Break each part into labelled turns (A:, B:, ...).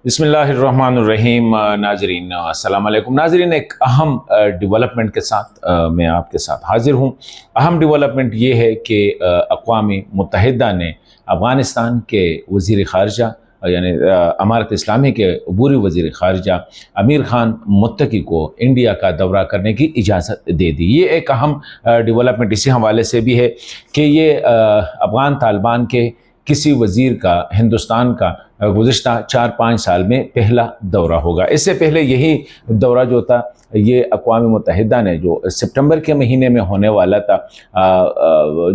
A: بسم اللہ الرحمن الرحیم۔ ناظرین السلام علیکم۔ ناظرین، ایک اہم ڈیولپمنٹ کے ساتھ میں آپ کے ساتھ حاضر ہوں۔ اہم ڈیولپمنٹ یہ ہے کہ اقوام متحدہ نے افغانستان کے وزیر خارجہ یعنی امارت اسلامی کے عبوری وزیر خارجہ امیر خان متقی کو انڈیا کا دورہ کرنے کی اجازت دے دی۔ یہ ایک اہم ڈیولپمنٹ اسی حوالے سے بھی ہے کہ یہ افغان طالبان کے کسی وزیر کا ہندوستان کا گزشتہ 4-5 سال میں پہلا دورہ ہوگا۔ اس سے پہلے یہی دورہ جو تھا یہ اقوام متحدہ نے جو سپٹمبر کے مہینے میں ہونے والا تھا،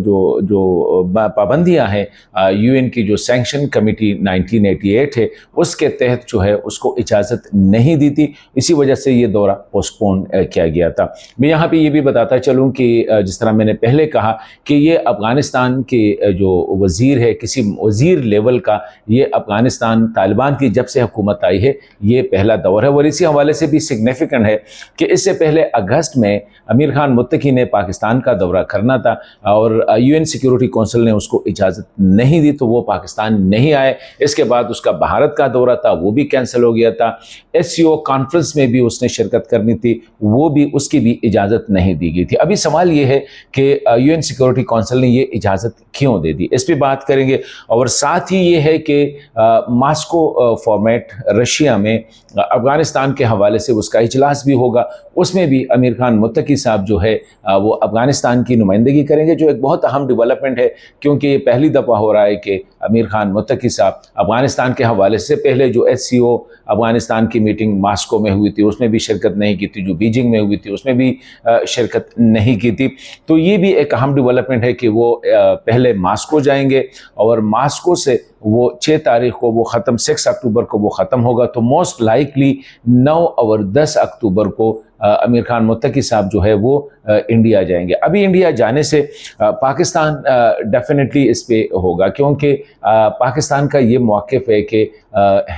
A: جو پابندیاں ہیں یو این کی جو سینکشن کمیٹی 1988 ہے اس کے تحت جو ہے اس کو اجازت نہیں دی تھی، اسی وجہ سے یہ دورہ پوسٹ پون کیا گیا تھا۔ میں یہاں پہ یہ بھی بتاتا چلوں کہ جس طرح میں نے پہلے کہا کہ یہ افغانستان کے جو وزیر ہے، کسی وزیر لیول کا یہ افغانستان طالبان کی جب سے حکومت آئی ہے یہ پہلا دور ہے، اور اسی حوالے سے بھی سگنیفیکنٹ ہے کہ اس سے پہلے اگست میں امیر خان متقی نے پاکستان کا دورہ کرنا تھا اور یو این سیکیورٹی کونسل نے اس کو اجازت نہیں دی تو وہ پاکستان نہیں آئے۔ اس کے بعد اس کا بھارت کا دورہ تھا وہ بھی کینسل ہو گیا تھا۔ ایس سی او کانفرنس میں بھی اس نے شرکت کرنی تھی، وہ بھی اس کی بھی اجازت نہیں دی گئی تھی۔ ابھی سوال یہ ہے کہ یو این سیکیورٹی کونسل نے یہ اجازت کیوں دے دی، اس پہ بات کریں گے۔ اور ساتھ ہی یہ ہے کہ ماسکو فارمیٹ رشیا میں افغانستان کے حوالے سے اس کا اجلاس بھی ہوگا، اس میں بھی امیر خان متقی صاحب جو ہے وہ افغانستان کی نمائندگی کریں گے، جو ایک بہت اہم ڈیولپمنٹ ہے کیونکہ یہ پہلی دفعہ ہو رہا ہے کہ امیر خان متقی صاحب افغانستان کے حوالے سے پہلے جو ایس سی او افغانستان کی میٹنگ ماسکو میں ہوئی تھی اس میں بھی شرکت نہیں کی تھی، جو بیجنگ میں ہوئی تھی اس میں بھی شرکت نہیں کی تھی۔ تو یہ بھی ایک اہم ڈیولپمنٹ ہے کہ وہ پہلے ماسکو جائیں گے اور ماسکو سے وہ 6 تاریخ کو وہ ختم، 6 اکتوبر کو وہ ختم ہوگا، تو موسٹ لائکلی 9 اور 10 اکتوبر کو امیر خان متقی صاحب جو ہے وہ انڈیا جائیں گے۔ ابھی انڈیا جانے سے پاکستان ڈیفینیٹلی اس پہ ہوگا، کیونکہ پاکستان کا یہ موقف ہے کہ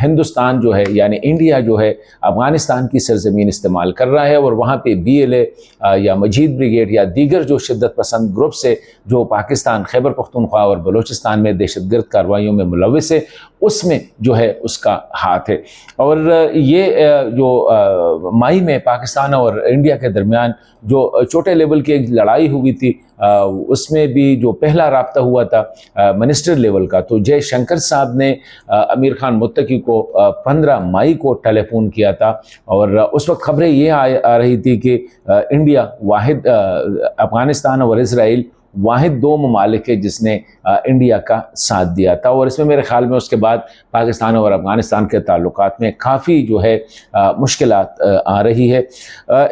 A: ہندوستان جو ہے یعنی انڈیا جو ہے افغانستان کی سرزمین استعمال کر رہا ہے اور وہاں پہ بی ایل اے یا مجید بریگیڈ یا دیگر جو شدت پسند گروپ سے جو پاکستان خیبر پختونخوا اور بلوچستان میں دہشت گرد کارروائیوں میں ملوث ہے اس میں جو ہے اس کا ہاتھ ہے۔ اور یہ جو مئی میں پاکستان اور انڈیا کے درمیان جو چھوٹے لیول کی ایک لڑائی ہوئی تھی اس میں بھی جو پہلا رابطہ ہوا تھا منسٹر لیول کا، تو جے شنکر صاحب نے امیر خان متقی کو 15 مئی کو ٹیلی فون کیا تھا، اور اس وقت خبریں یہ آ رہی تھی کہ انڈیا واحد افغانستان اور اسرائیل واحد 2 ممالک ہے جس نے انڈیا کا ساتھ دیا تھا، اور اس میں میرے خیال میں اس کے بعد پاکستان اور افغانستان کے تعلقات میں کافی جو ہے مشکلات آ رہی ہے۔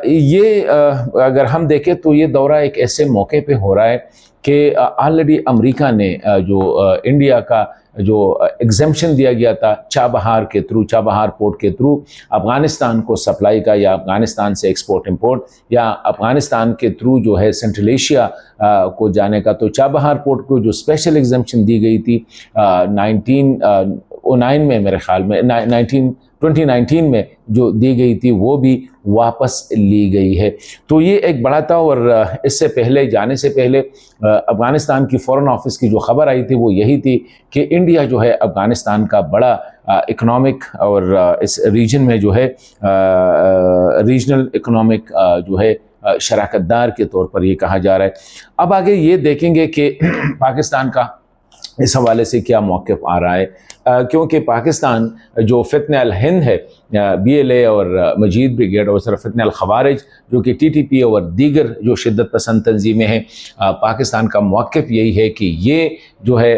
A: یہ اگر ہم دیکھیں تو یہ دورہ ایک ایسے موقع پہ ہو رہا ہے کہ آلریڈی امریکہ نے جو انڈیا کا جو ایگزمپشن دیا گیا تھا چابہار کے تھرو، چابہار پورٹ کے تھرو افغانستان کو سپلائی کا، یا افغانستان سے ایکسپورٹ امپورٹ، یا افغانستان کے تھرو جو ہے سینٹرل ایشیا کو جانے کا، تو چابہار پورٹ کو جو اسپیشل ایگزمپشن دی گئی تھی 1909 میں میرے خیال میں 2019 میں جو دی گئی تھی وہ بھی واپس لی گئی ہے۔ تو یہ ایک بڑا تھا، اور اس سے پہلے جانے سے پہلے افغانستان کی فورن آفس کی جو خبر آئی تھی وہ یہی تھی کہ انڈیا جو ہے افغانستان کا بڑا اکنامک اور اس ریجن میں جو ہے ریجنل اکنامک جو ہے شراکت دار کے طور پر یہ کہا جا رہا ہے۔ اب آگے یہ دیکھیں گے کہ پاکستان کا اس حوالے سے کیا موقف آ رہا ہے، کیونکہ پاکستان جو فتنہ الہند ہے بی ایل اے اور مجید بریگیڈ، اور صرف فتنہ الخوارج جو کہ ٹی ٹی پی اور دیگر جو شدت پسند تنظیمیں ہیں، پاکستان کا موقف یہی ہے کہ یہ جو ہے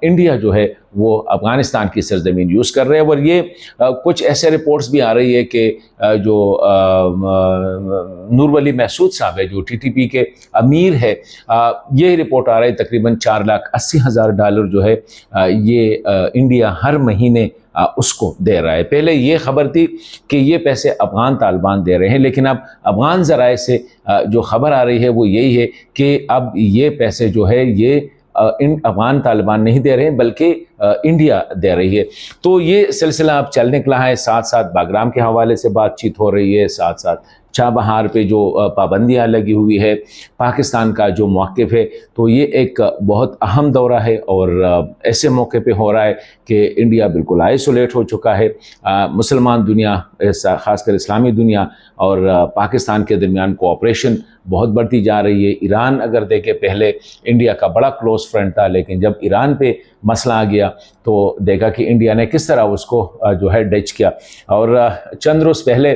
A: انڈیا جو ہے وہ افغانستان کی سرزمین یوز کر رہے ہیں۔ اور یہ کچھ ایسے رپورٹس بھی آ رہی ہے کہ جو نور ولی محسود صاحب ہے جو ٹی ٹی پی کے امیر ہے، یہ رپورٹ آ رہا ہے تقریباً $4,80,000 جو ہے یہ انڈیا ہر مہینے اس کو دے رہا ہے۔ پہلے یہ خبر تھی کہ یہ پیسے افغان طالبان دے رہے ہیں، لیکن اب افغان ذرائع سے جو خبر آ رہی ہے وہ یہی ہے کہ اب یہ پیسے جو ہے یہ افغان طالبان نہیں دے رہے ہیں بلکہ انڈیا دے رہی ہے۔ تو یہ سلسلہ اب چل نکلا ہے، ساتھ ساتھ باگرام کے حوالے سے بات چیت ہو رہی ہے، ساتھ ساتھ چابہار پہ جو پابندیاں لگی ہوئی ہے، پاکستان کا جو موقف ہے، تو یہ ایک بہت اہم دورہ ہے اور ایسے موقع پہ ہو رہا ہے کہ انڈیا بالکل آئسولیٹ ہو چکا ہے۔ مسلمان دنیا، خاص کر اسلامی دنیا اور پاکستان کے درمیان کوآپریشن بہت بڑھتی جا رہی ہے۔ ایران اگر دیکھیں پہلے انڈیا کا بڑا کلوز فرینڈ تھا، لیکن جب ایران پہ مسئلہ آ گیا تو دیکھا کہ انڈیا نے کس طرح اس کو جو ہے ڈچ کیا۔ اور چند روز پہلے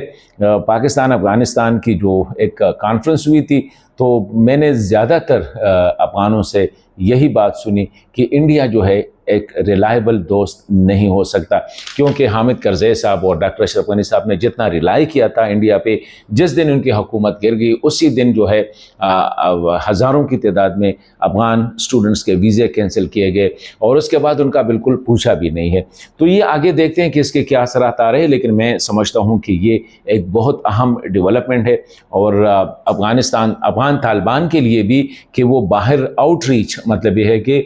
A: پاکستان افغانستان کی جو ایک کانفرنس ہوئی تھی، تو میں نے زیادہ تر افغانوں سے یہی بات سنی کہ انڈیا جو ہے ایک ریلائبل دوست نہیں ہو سکتا، کیونکہ حامد کرزئی صاحب اور ڈاکٹر اشرف غنی صاحب نے جتنا ریلائی کیا تھا انڈیا پہ، جس دن ان کی حکومت گر گئی اسی دن جو ہے ہزاروں کی تعداد میں افغان اسٹوڈنٹس کے ویزے کینسل کیے گئے، اور اس کے بعد ان کا بالکل پوچھا بھی نہیں ہے۔ تو یہ آگے دیکھتے ہیں کہ اس کے کیا اثرات آ رہے ہیں، لیکن میں سمجھتا ہوں کہ یہ ایک بہت اہم ڈیولپمنٹ ہے، اور افغان طالبان کے لیے بھی کہ وہ باہر آؤٹ ریچ، مطلب یہ ہے کہ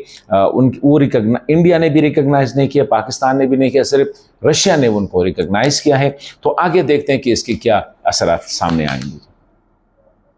A: انڈیا نے بھی ریکگنائز نہیں کیا، پاکستان نے بھی نہیں کیا، صرف رشیا نے ان کو ریکگنائز کیا ہے۔ تو آگے دیکھتے ہیں کہ اس کے کیا اثرات سامنے آئیں گے۔